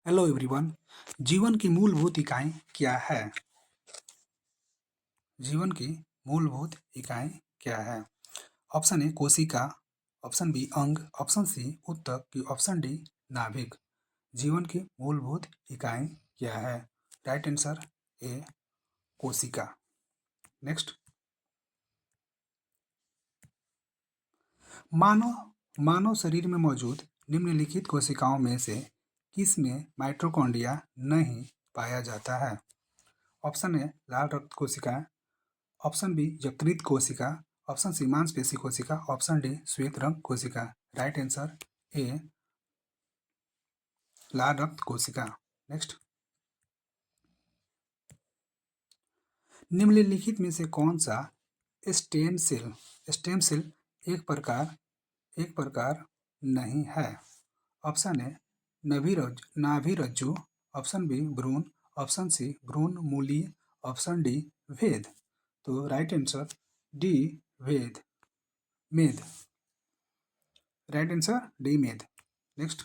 Hello everyone. जीवन की मूलभूत इकाई क्या है? जीवन की मूलभूत इकाई क्या है? ऑप्शन ए कोशिका, ऑप्शन बी अंग, ऑप्शन सी ऊतक की ऑप्शन डी नाभिक। जीवन की मूलभूत इकाई क्या है? राइट आंसर ए कोशिका। नेक्स्ट, मानव मानव शरीर में मौजूद निम्नलिखित कोशिकाओं में से किस में माइटोकॉन्ड्रिया नहीं पाया जाता है? ऑप्शन ए लाल रक्त कोशिका, ऑप्शन बी यकृत कोशिका, ऑप्शन सी मांसपेशी कोशिका, ऑप्शन डी श्वेत रंग कोशिका। राइट आंसर ए लाल रक्त कोशिका। नेक्स्ट, निम्नलिखित में से कौन सा स्टेम सेल एक प्रकार नहीं है? ऑप्शन ए नाभि रज्जु, ऑप्शन बी भ्रूण, ऑप्शन सी भ्रूण मूलीय, ऑप्शन डी भेद। तो राइट आंसर डी भेद, मेद। राइट आंसर डी मेद। नेक्स्ट,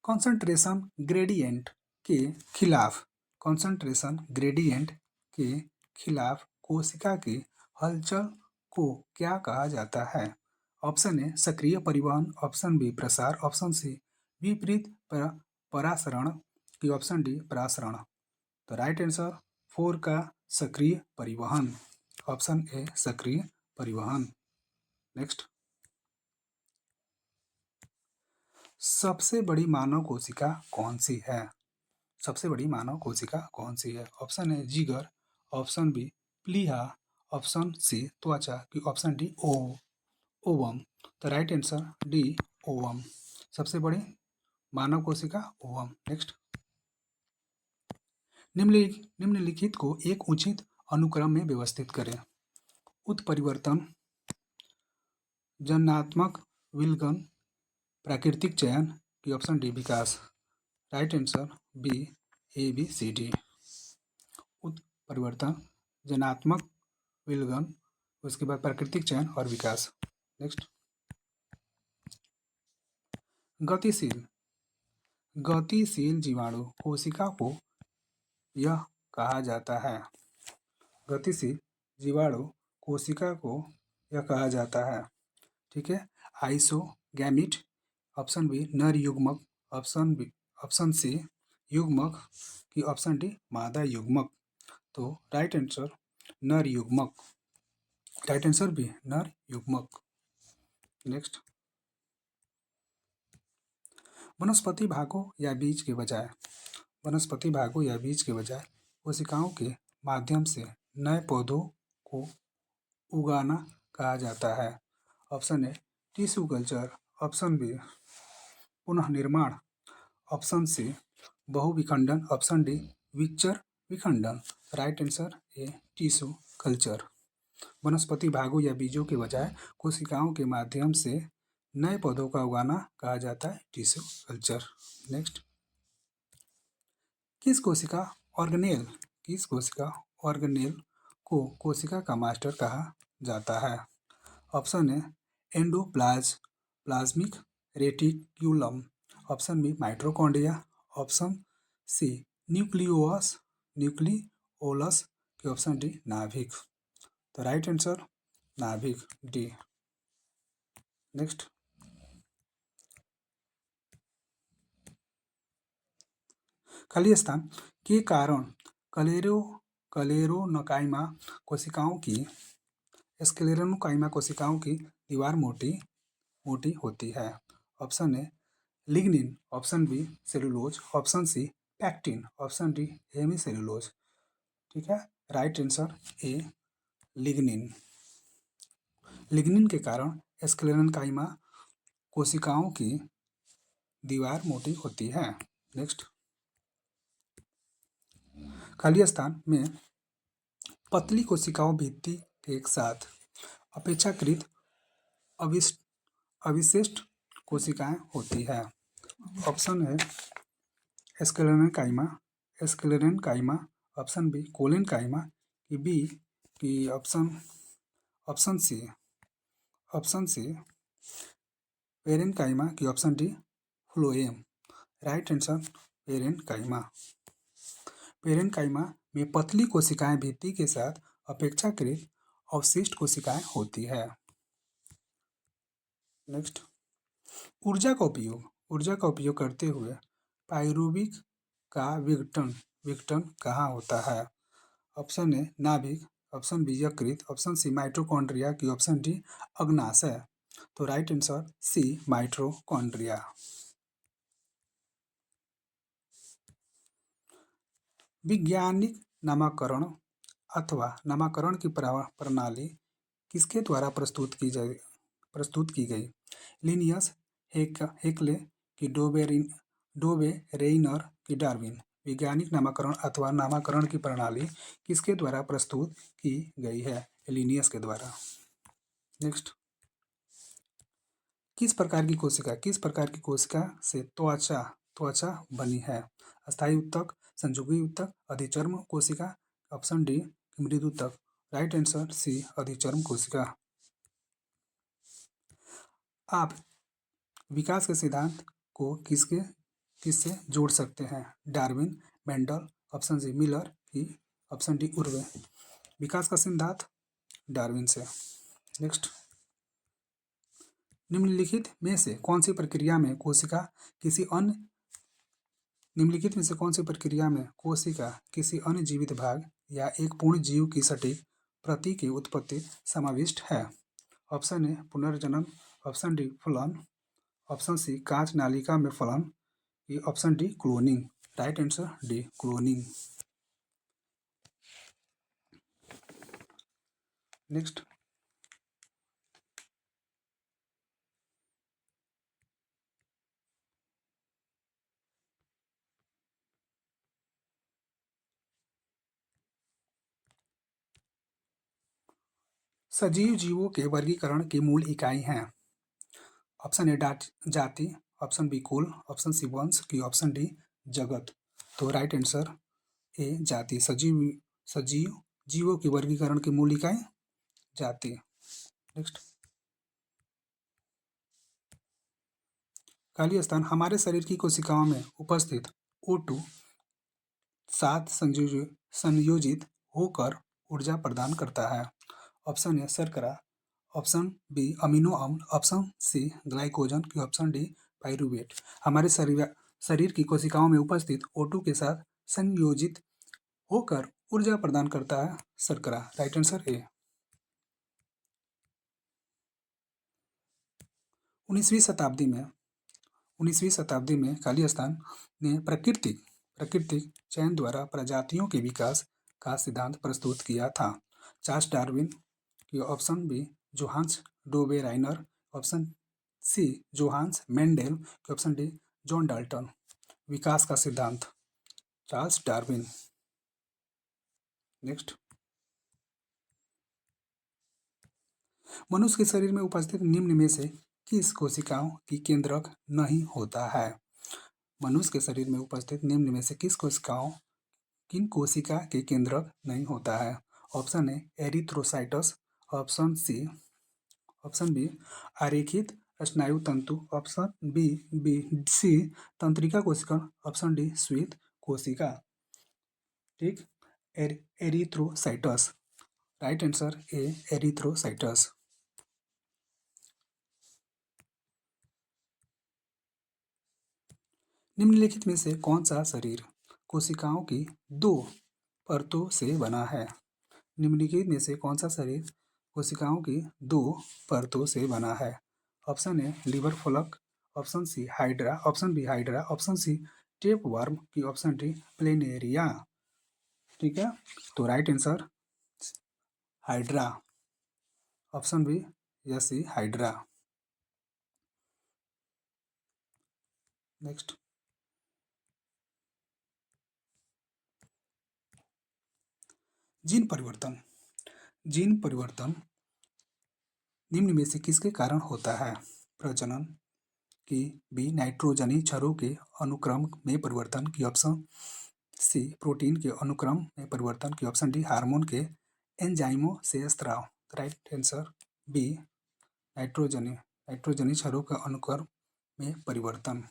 कॉन्सेंट्रेशन ग्रेडियंट के खिलाफ कॉन्सेंट्रेशन ग्रेडियंट के खिलाफ कोशिका की हलचल को क्या कहा जाता है? ऑप्शन ए सक्रिय परिवहन, ऑप्शन बी प्रसार, ऑप्शन सी विपरीत परासरण की ऑप्शन डी परासरण। तो राइट आंसर 4 का सक्रिय परिवहन, ऑप्शन ए सक्रिय परिवहन। नेक्स्ट, सबसे बड़ी मानव कोशिका कौन सी है? सबसे बड़ी मानव कोशिका कौन सी है? ऑप्शन ए जिगर, ऑप्शन बी प्लीहा, ऑप्शन सी त्वचा की ऑप्शन डी ओवम। तो राइट आंसर डी ओवम। सबसे बड़ी मानव कोशिका ओवम। नेक्स्ट, निम्नलिखित को एक उचित अनुक्रम में व्यवस्थित करें। उत्परिवर्तन, जननात्मक विलगन, प्राकृतिक चयन की ऑप्शन डी विकास। Right answer B A B C D. उत्परिवर्तन, जनात्मक विलगन, उसके बाद प्राकृतिक चयन और विकास। नेक्स्ट, गतिशील गतिशील जीवाणु कोशिका को यह कहा जाता है। गतिशील जीवाणु कोशिका को यह कहा जाता है। ठीक है, आइसोगैमिट, ऑप्शन बी नर युग्मक, ऑप्शन सी युग्मक की ऑप्शन डी मादा युग्मक। तो राइट आंसर नर युग्मक। राइट आंसर बी नर युग्मक। नेक्स्ट, वनस्पति भागों या बीज के बजाय कोशिकाओं के माध्यम से नए पौधों को उगाना कहा जाता है। Option A tissue culture, option B पुनः निर्माण, ऑप्शन सी बहुविखंडन, ऑप्शन डी विचर विखंडन। Right answer A tissue culture. वनस्पति भागों या बीजों के बजाय कोशिकाओं के माध्यम से नए पौधों का उगाना कहा जाता है टिश्यू कल्चर। नेक्स्ट, किस कोशिका ऑर्गेनेल को कोशिका का मास्टर कहा जाता है? Option A endoplasmic reticulum, option B mitochondria, option C nucleolus की ऑप्शन डी नाभिक। तो राइट आंसर नाभिक डी। नेक्स्ट, खाली स्थान के कारण क्लेरोनकाइमा कोशिकाओं की दीवार मोटी होती है। Option A lignin, option B cellulose, option C pectin, option D hemicellulose. ठीक है, right answer A lignin. Lignin के कारण स्क्लेरेनकाइमा कोशिकाओं की दीवार मोटी होती है। नेक्स्ट, खाली स्थान में पतली कोशिकाओं भित्ति के एक साथ अपेक्षाकृत अविशिष्ट कोशिकाएं होती है। ऑप्शन है स्क्लेरेनकाइमा, ऑप्शन बी कोलेनकाइमा, की बी की ऑप्शन सी पेरेनकाइमा की option D phloem. Right answer parenchyma. Parenchyma में पतली कोशिकाएं भित्ति के साथ अपेक्षाकृत अवशिष्ट कोशिकाएं होती है। नेक्स्ट, ऊर्जा का उपयोग करते हुए पाइरूविक का विघटन कहाँ होता है? ऑप्शन ए नाभिक, ऑप्शन बी यकृत, ऑप्शन सी माइटोकॉन्ड्रिया की ऑप्शन डी अग्नाशय। तो राइट आंसर सी माइटोकॉन्ड्रिया। वैज्ञानिक नामकरण अथवा नामकरण की प्रणाली किसके द्वारा प्रस्तुत की गई? लिनियस, हेक्ले की डोबेरेइनर की डार्विन। वैज्ञानिक नामकरण अथवा नामकरण की प्रणाली किसके द्वारा प्रस्तुत की गई है? लिनियस के द्वारा। नेक्स्ट, किस प्रकार की कोशिका से त्वचा बनी है? अस्थायी ऊतक, संयुगी ऊतक, अधिचर्म कोशिका, ऑप्शन डी मृदु ऊतक। राइट आंसर सी अधिचर्म कोशिका। आप विकास के सिद्धांत को किससे जोड़ सकते हैं? Darwin, Mendel, option C Miller की ऑप्शन डी उर्वे। विकास का सिद्धांत डार्विन से। नेक्स्ट, निम्नलिखित में से कौन सी प्रक्रिया में कोशिका किसी अन्य जीवित भाग या एक पूर्ण जीव की सटीक प्रति की उत्पत्ति समाविष्ट है? ऑप्शन ए पुनर्जनन, ऑप्शन डी फलन, ऑप्शन सी कांच नालिका में फलन, option D cloning. Right answer D cloning. Next, सजीव जीवों के वर्गीकरण की मूल इकाई हैं। ऑप्शन ए जाति, ऑप्शन बी कुल, ऑप्शन सी वंश की ऑप्शन डी जगत। तो राइट आंसर ए जाति। सजीव जीवों के वर्गीकरण की मूल इकाई जाति। नेक्स्ट, खाली स्थान हमारे शरीर की कोशिकाओं में उपस्थित O2 साथ संयोजित होकर ऊर्जा प्रदान करता है। ऑप्शन ए शर्करा, ऑप्शन बी अमीनो अम्ल, ऑप्शन सी ग्लाइकोजन की ऑप्शन डी पाइरूवेट। हमारे शरीर की कोशिकाओं में उपस्थित O2 के साथ संयोजित होकर ऊर्जा प्रदान करता है शर्करा। राइट आंसर ए। 19वीं शताब्दी में खालिस्तान ने प्राकृतिक चयन द्वारा प्रजातियों के विकास का सिद्धांत प्रस्तुत किया था। चार्ल्स डार्विन की option B Johannes Dobereiner, option C Johannes Mendel की ऑप्शन डी जॉन डाल्टन। विकास का सिद्धांत चार्ल्स डार्विन। नेक्स्ट, मनुष्य के शरीर में उपस्थित निम्न में से किस कोशिकाओं की केंद्रक नहीं होता है? मनुष्य के शरीर में उपस्थित निम्न में से किन कोशिका के केंद्रक नहीं होता है? ऑप्शन ए एरिथ्रोसाइटस, ऑप्शन बी आरेखित स्नायु तंतु, ऑप्शन बी सी तंत्रिका कोशिका, ऑप्शन डी श्वेत कोशिका। ठीक, एरिथ्रोसाइटस। राइट आंसर ए एरिथ्रोसाइटस। निम्नलिखित में से कौन सा शरीर कोशिकाओं की दो परतों से बना है? निम्नलिखित में से कौन सा शरीर कोशिकाओं की दो परतों से बना है? ऑप्शन ए लिवर फलक, option C hydra, option B hydra, option C tapeworm की ऑप्शन डी प्लेनेरिया। ठीक है, तो right answer hydra, option B या सी हाइड्रा। नेक्स्ट, जीन परिवर्तन निम्न में से किसके कारण होता है? प्रजनन की, बी नाइट्रोजनी क्षारों के अनुक्रम में परिवर्तन की ऑप्शन सी प्रोटीन के अनुक्रम में परिवर्तन की ऑप्शन डी हार्मोन के एंजाइमों से स्राव। राइट आंसर बी नाइट्रोजनी क्षारों के अनुक्रम में परिवर्तन।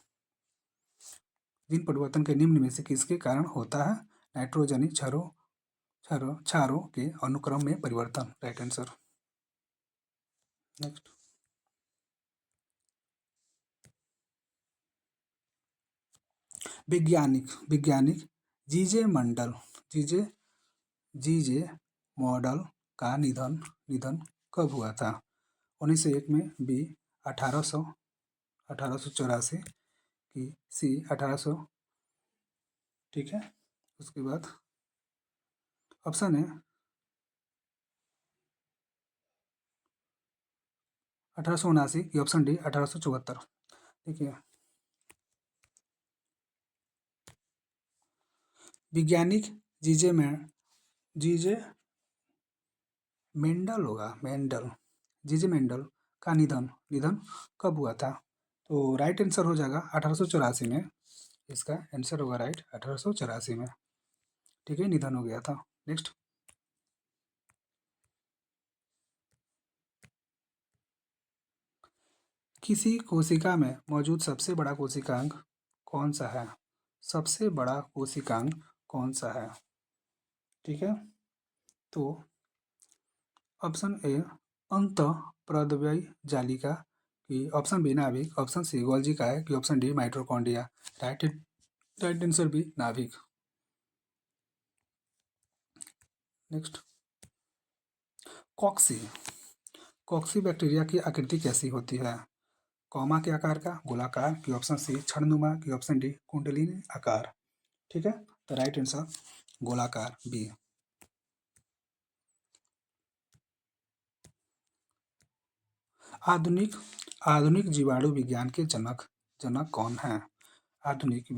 जीन परिवर्तन के निम्न में से किसके कारण होता है? नाइट्रोजनी क्षारों के अनुक्रम में परिवर्तन, राइट आंसर। नेक्स्ट, वैज्ञानिक जीजे मॉडल का निधन कब हुआ था? 1901 में, बी 1884 की, सी 1800, ठीक है। उसके बाद ऑप्शन है 1879 की, ऑप्शन डी 1874, ठीक है। वैज्ञानिक जीजे मेंडल का निधन कब हुआ था? तो राइट आंसर हो जाएगा 1884 में। इसका आंसर होगा राइट 1884 में, ठीक है, निधन हो गया था। नेक्स्ट, किसी कोशिका में मौजूद सबसे बड़ा कोशिकांग कौन सा है? सबसे बड़ा कोशिकांग कौन सा है? ठीक है, तो ऑप्शन ए अंतःप्रद्रव्य जालिका की, ऑप्शन बी नाभिक, ऑप्शन सी गोल्जी का है कि, option D mitochondria. Right answer B नाभिक। नेक्स्ट, कॉक्सी बैक्टीरिया की आकृति कैसी होती है? कॉमा के आकार का, गोलाकार की, ऑप्शन सी क्षणनुमा की, ऑप्शन डी कुंडलिनी आकार, ठीक है। तो राइट आंसर गोलाकार, बी। आधुनिक आधुनिक जीवाणु विज्ञान के जनक कौन है? आधुनिक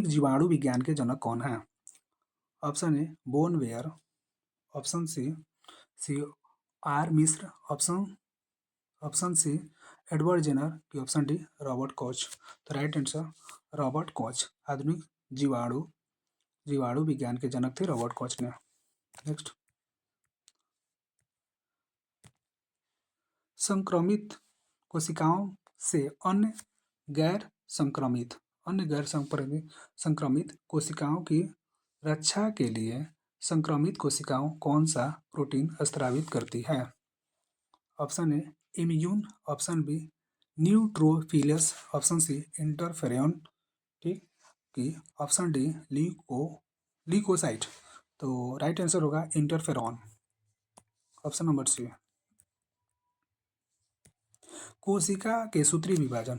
जीवाणु विज्ञान के जनक कौन है? ऑप्शन ए बोन वेयर, option C R Mishra, option C Edward Jenner की, ऑप्शन डी रॉबर्ट कोच। तो राइट आंसर रॉबर्ट कोच। आधुनिक जीवाणु विज्ञान के जनक थे रॉबर्ट कोच ने। नेक्स्ट, संक्रमित कोशिकाओं से गैर संक्रमित कोशिकाओं की रक्षा के लिए संक्रमित कोशिकाओं कौन सा प्रोटीन स्रावित करती है? Option A immune, option B neutrophils, option C interferon, ठीक, की, ऑप्शन डी ल्यूकोसाइट। तो राइट आंसर होगा इंटरफेरॉन, ऑप्शन नंबर सी। कोशिका के सूत्री विभाजन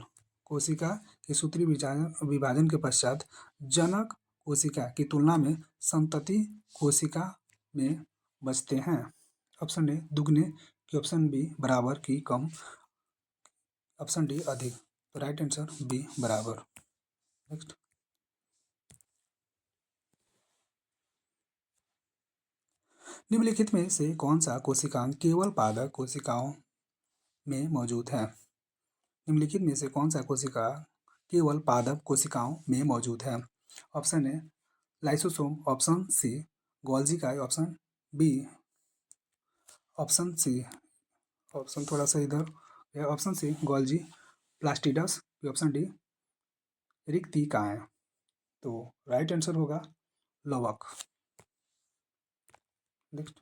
के पश्चात जनक कोशिका की तुलना में संतति कोशिका में बचते हैं। ऑप्शन ए दुगने की, ऑप्शन बी बराबर की कम, ऑप्शन डी अधिक। तो राइट आंसर बी बराबर। नेक्स्ट, निम्नलिखित में से कौन सा कोशिकांग केवल पादप कोशिकाओं में मौजूद है? निम्नलिखित में से कौन सा कोशिका केवल पादप कोशिकाओं में मौजूद है? Option A lysosome, option C Golgi का, option B, option C, option थोड़ा सा इधर है, option C Golgi plastids, option D रिक्ति का है। तो राइट आंसर होगा लवक। नेक्स्ट,